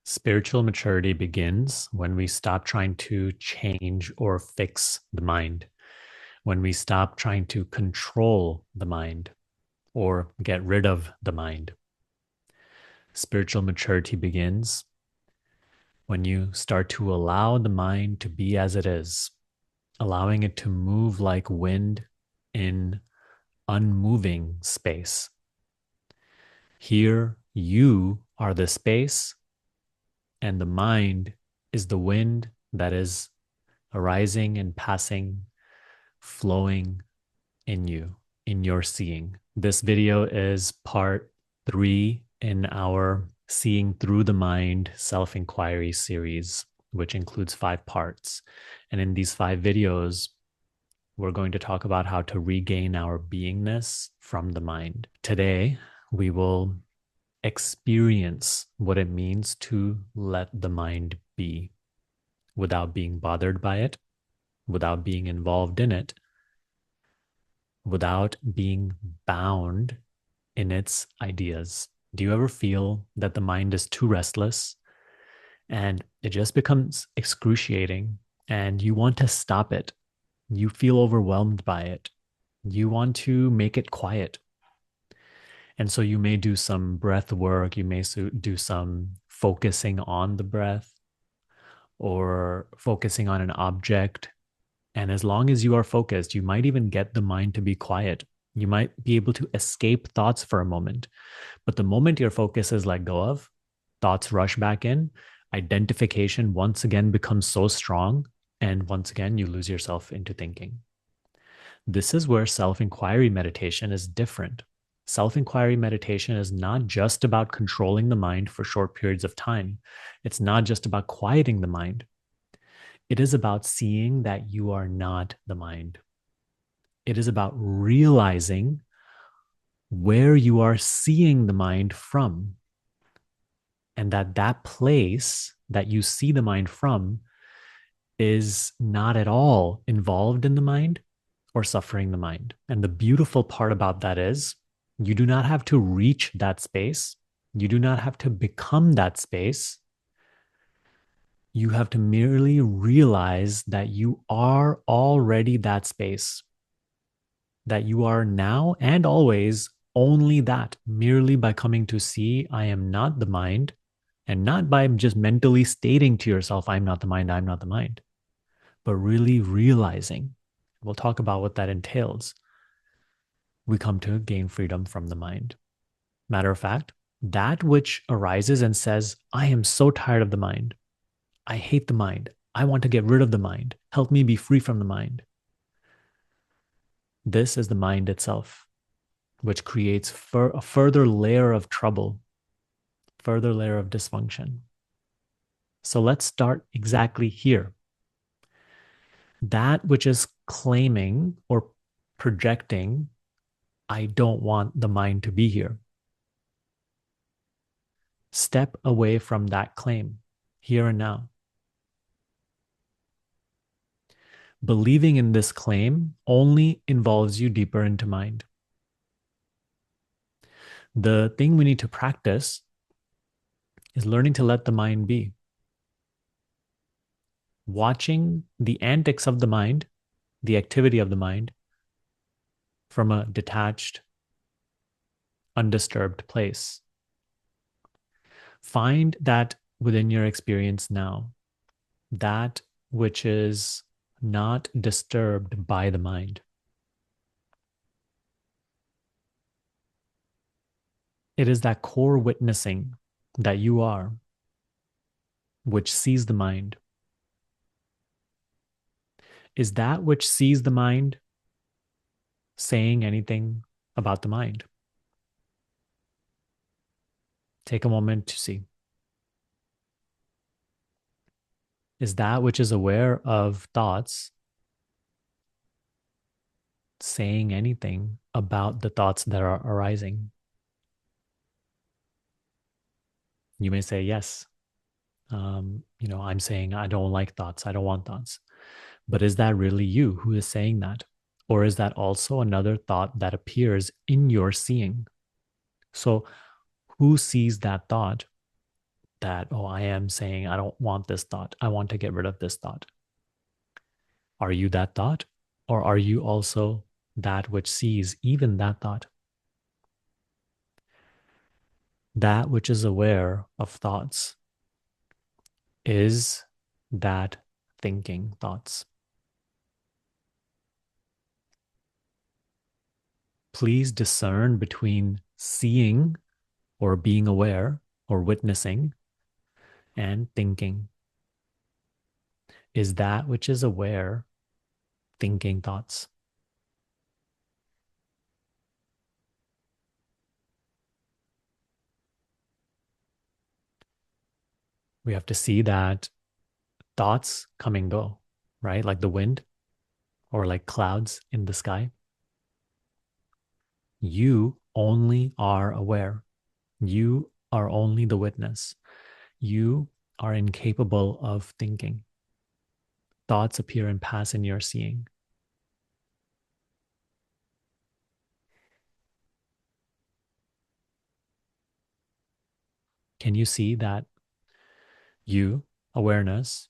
Spiritual maturity begins when we stop trying to change or fix the mind, when we stop trying to control the mind or get rid of the mind. Spiritual maturity begins when you start to allow the mind to be as it is, allowing it to move like wind in unmoving space. Here, you are the space, and the mind is the wind that is arising and passing, flowing in you, in your seeing. This video is part 3 in our Seeing Through the Mind self inquiry series, which includes 5 parts. And in these 5 videos, we're going to talk about how to regain our beingness from the mind. Today, we will experience what it means to let the mind be without being bothered by it, without being involved in it, without being bound in its ideas. Do you ever feel that the mind is too restless and it just becomes excruciating and you want to stop it? You feel overwhelmed by it. You want to make it quiet. And so you may do some breath work, you may do some focusing on the breath or focusing on an object. And as long as you are focused, you might even get the mind to be quiet. You might be able to escape thoughts for a moment. But the moment your focus is let go of, thoughts rush back in, identification once again becomes so strong, and once again, you lose yourself into thinking. This is where self-inquiry meditation is different. Self-inquiry meditation is not just about controlling the mind for short periods of time. It's not just about quieting the mind. It is about seeing that you are not the mind. It is about realizing where you are seeing the mind from, and that place that you see the mind from is not at all involved in the mind or suffering the mind. And the beautiful part about that is you do not have to reach that space. You do not have to become that space. You have to merely realize that you are already that space, that you are now and always only that, merely by coming to see I am not the mind, and not by just mentally stating to yourself, I'm not the mind, I'm not the mind, but really realizing. We'll talk about what that entails. We come to gain freedom from the mind. Matter of fact, that which arises and says, I am so tired of the mind. I hate the mind. I want to get rid of the mind. Help me be free from the mind. This is the mind itself, which creates a further layer of trouble, further layer of dysfunction. So let's start exactly here. That which is claiming or projecting, I don't want the mind to be here. Step away from that claim here and now. Believing in this claim only involves you deeper into mind. The thing we need to practice is learning to let the mind be. Watching the antics of the mind, the activity of the mind, from a detached, undisturbed place. Find that within your experience now, that which is not disturbed by the mind. It is that core witnessing that you are, which sees the mind. Is that which sees the mind saying anything about the mind? Take a moment to see. Is that which is aware of thoughts saying anything about the thoughts that are arising? You may say, yes. I'm saying I don't like thoughts. I don't want thoughts. But is that really you who is saying that? Or is that also another thought that appears in your seeing? So who sees that thought? that, oh, I am saying, I don't want this thought. I want to get rid of this thought. Are you that thought? Or are you also that which sees even that thought? That which is aware of thoughts is that thinking thoughts. Please discern between seeing or being aware or witnessing and thinking. Is that which is aware thinking thoughts? We have to see that thoughts come and go, right? Like the wind or like clouds in the sky. You only are aware. You are only the witness. You are incapable of thinking. Thoughts appear and pass in your seeing. Can you see that you, awareness,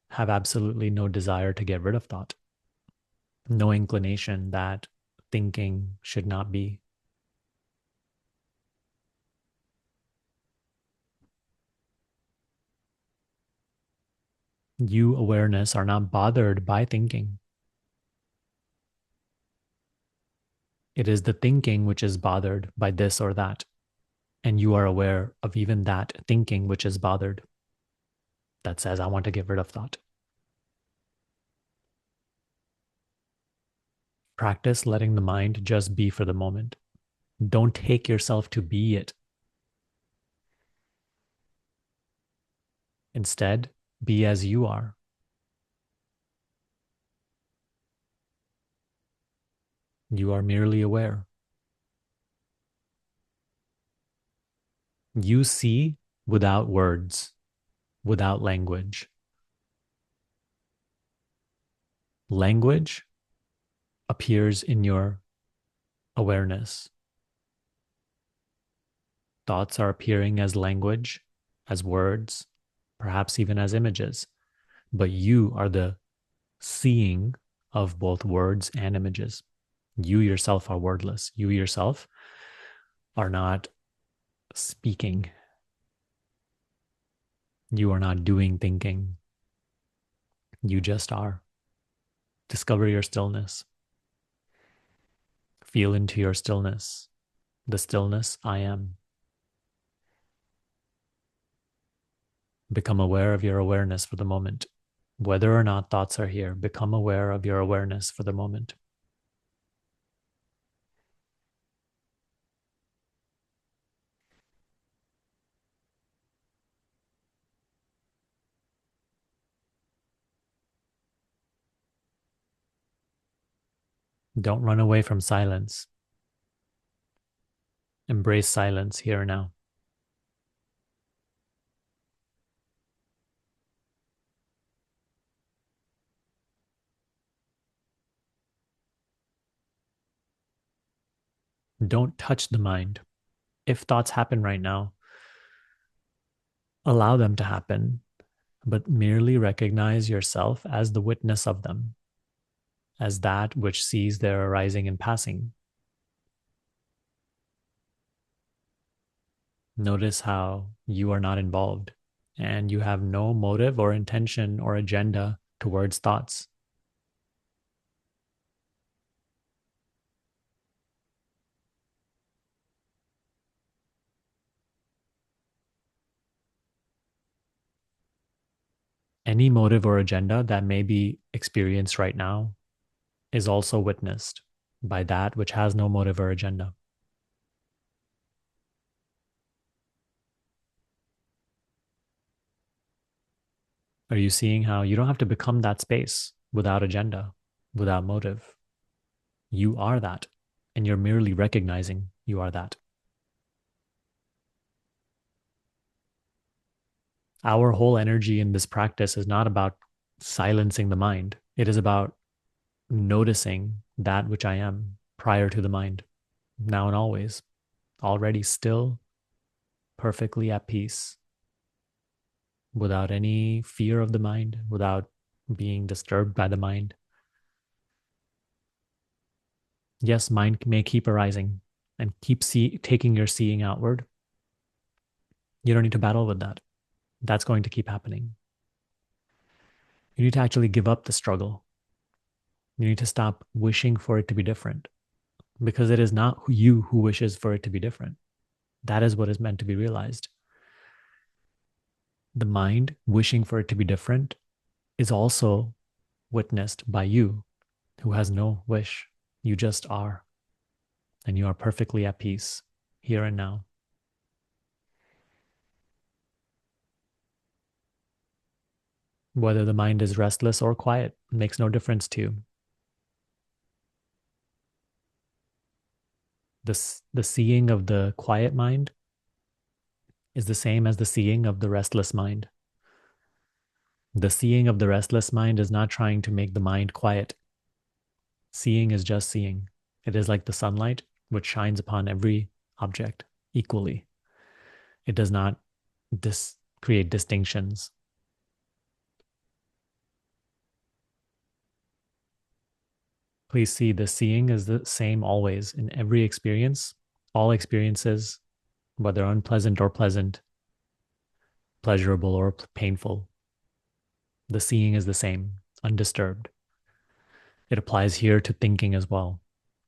have absolutely no desire to get rid of thought? No inclination that thinking should not be. You, awareness, are not bothered by thinking. It is the thinking which is bothered by this or that. And you are aware of even that thinking which is bothered, that says, I want to get rid of thought. Practice letting the mind just be for the moment. Don't take yourself to be it. Instead, be as you are. You are merely aware. You see without words, without language. Language appears in your awareness. Thoughts are appearing as language, as words, perhaps even as images. But you are the seeing of both words and images. You yourself are wordless. You yourself are not speaking. You are not doing thinking. You just are. Discover your stillness. Feel into your stillness. The stillness I am. Become aware of your awareness for the moment. Whether or not thoughts are here, become aware of your awareness for the moment. Don't run away from silence. Embrace silence here and now. Don't touch the mind. If thoughts happen right now, allow them to happen, but merely recognize yourself as the witness of them, as that which sees their arising and passing. Notice how you are not involved and you have no motive or intention or agenda towards thoughts. Any motive or agenda that may be experienced right now is also witnessed by that which has no motive or agenda. Are you seeing how you don't have to become that space without agenda, without motive? You are that, and you're merely recognizing you are that. Our whole energy in this practice is not about silencing the mind, it is about noticing that which I am prior to the mind, now and always, already still, perfectly at peace, without any fear of the mind, without being disturbed by the mind. Yes, mind may keep arising and keep taking your seeing outward. You don't need to battle with that. That's going to keep happening. You need to actually give up the struggle. You need to stop wishing for it to be different, because it is not you who wishes for it to be different. That is what is meant to be realized. The mind wishing for it to be different is also witnessed by you, who has no wish. You just are, and you are perfectly at peace here and now. Whether the mind is restless or quiet makes no difference to you. The seeing of the quiet mind is the same as the seeing of the restless mind. The seeing of the restless mind is not trying to make the mind quiet. Seeing is just seeing. It is like the sunlight, which shines upon every object equally. It does not create distinctions. Please see, the seeing is the same always in every experience. All experiences, whether unpleasant or pleasant, pleasurable or painful, the seeing is the same, undisturbed. It applies here to thinking as well.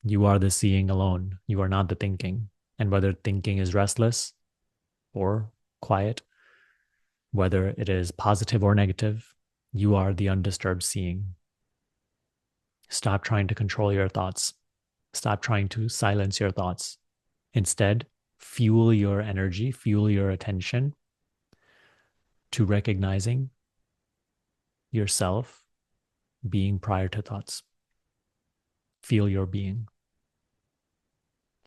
You are the seeing alone. You are not the thinking. And whether thinking is restless or quiet, whether it is positive or negative, you are the undisturbed seeing. Stop trying to control your thoughts. Stop trying to silence your thoughts. Instead, fuel your energy, fuel your attention to recognizing yourself being prior to thoughts. Feel your being.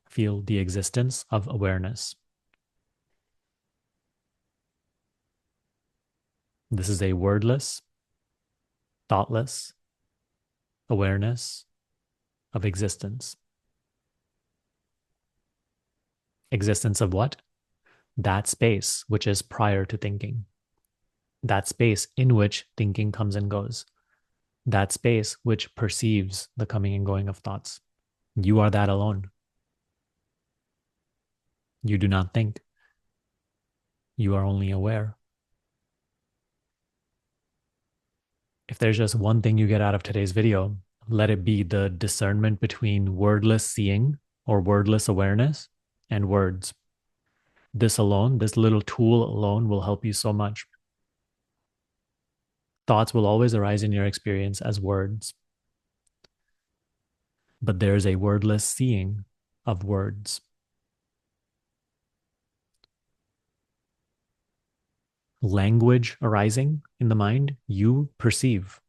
Feel the existence of awareness. This is a wordless, thoughtless awareness of existence. Existence of what? That space which is prior to thinking. That space in which thinking comes and goes. That space which perceives the coming and going of thoughts. You are that alone. You do not think. You are only aware. If there's just one thing you get out of today's video, let it be the discernment between wordless seeing or wordless awareness and words. This alone, this little tool alone, will help you so much. Thoughts will always arise in your experience as words, but there's a wordless seeing of words. Language arising in the mind, you perceive.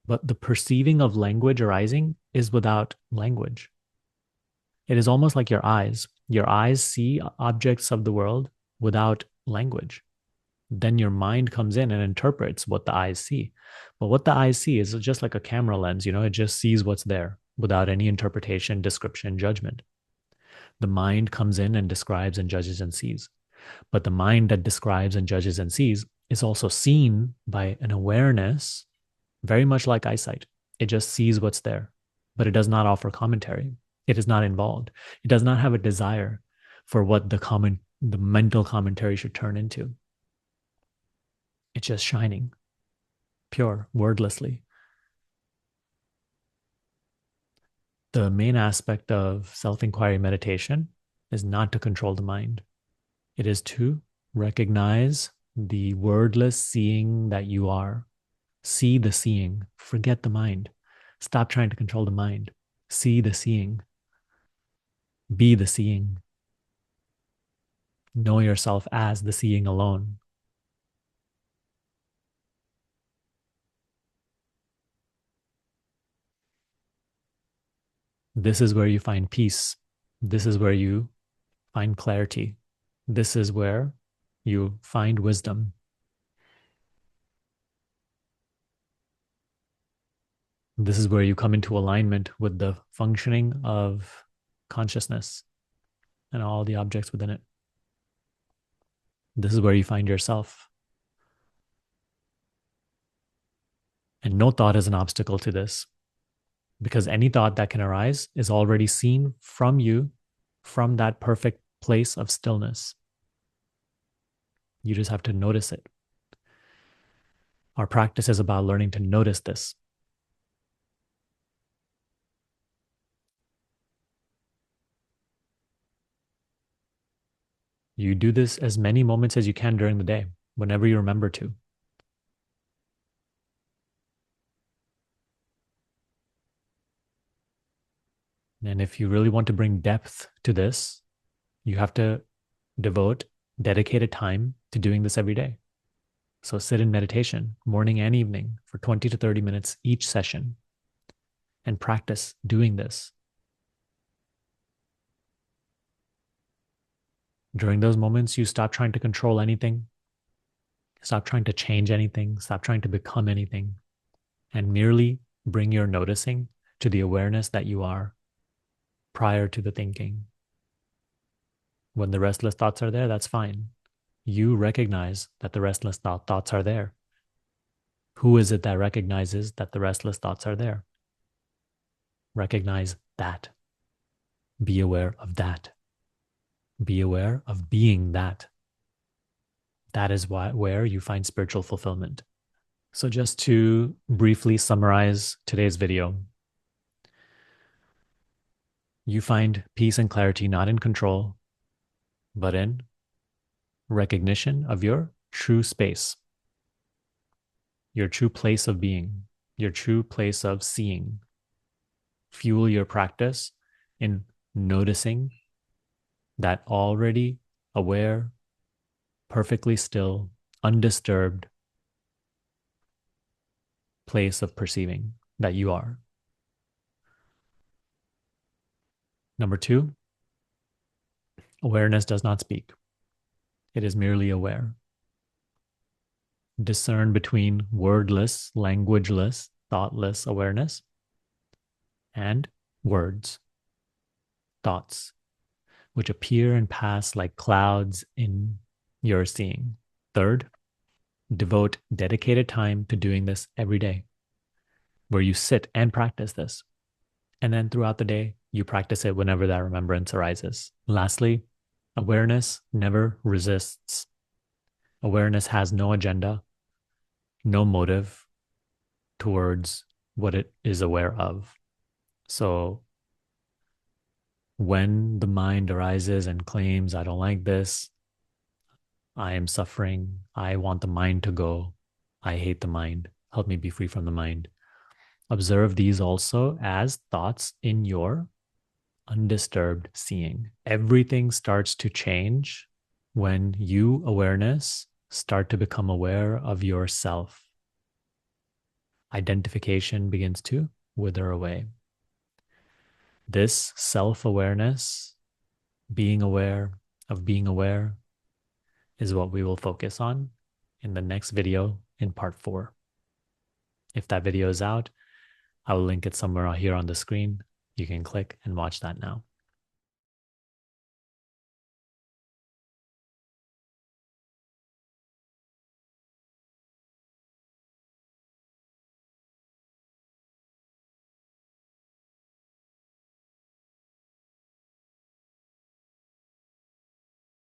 But the perceiving of language arising is without language. It is almost like your eyes. Your eyes see objects of the world without language. Then your mind comes in and interprets what the eyes see. But what the eyes see is just like a camera lens, it just sees what's there without any interpretation, description, judgment. The mind comes in and describes and judges and sees. But the mind that describes and judges and sees is also seen by an awareness, very much like eyesight. It just sees what's there, but it does not offer commentary. It is not involved. It does not have a desire for what the mental commentary should turn into. It's just shining, pure, wordlessly. The main aspect of self-inquiry meditation is not to control the mind. It is to recognize the wordless seeing that you are. See the seeing. Forget the mind. Stop trying to control the mind. See the seeing. Be the seeing. Know yourself as the seeing alone. This is where you find peace. This is where you find clarity. This is where you find wisdom. This is where you come into alignment with the functioning of consciousness and all the objects within it. This is where you find yourself. And no thought is an obstacle to this, because any thought that can arise is already seen from you from that perfect place of stillness. You just have to notice it. Our practice is about learning to notice this. You do this as many moments as you can during the day, whenever you remember to. And if you really want to bring depth to this, you have to devote dedicated time to doing this every day. So sit in meditation morning and evening for 20 to 30 minutes each session and practice doing this. During those moments, you stop trying to control anything, stop trying to change anything, stop trying to become anything, and merely bring your noticing to the awareness that you are prior to the thinking. When the restless thoughts are there, that's fine. You recognize that the restless thoughts are there. Who is it that recognizes that the restless thoughts are there? Recognize that. Be aware of that. Be aware of being that. That is where you find spiritual fulfillment. So just to briefly summarize today's video, you find peace and clarity not in control, but in recognition of your true space, your true place of being, your true place of seeing. Fuel your practice in noticing that already aware, perfectly still, undisturbed place of perceiving that you are. Number 2, awareness does not speak. It is merely aware. Discern between wordless, languageless, thoughtless awareness and words, thoughts, which appear and pass like clouds in your seeing. Third, devote dedicated time to doing this every day, where you sit and practice this. And then throughout the day, you practice it whenever that remembrance arises. Lastly, awareness never resists. Awareness has no agenda, no motive towards what it is aware of. So when the mind arises and claims, I don't like this, I am suffering, I want the mind to go, I hate the mind, help me be free from the mind. Observe these also as thoughts in your undisturbed seeing. Everything starts to change when you, awareness, start to become aware of yourself. Identification begins to wither away. This self-awareness, being aware of being aware, is what we will focus on in the next video in part 4. If that video is out, I will link it somewhere here on the screen. You can click and watch that now.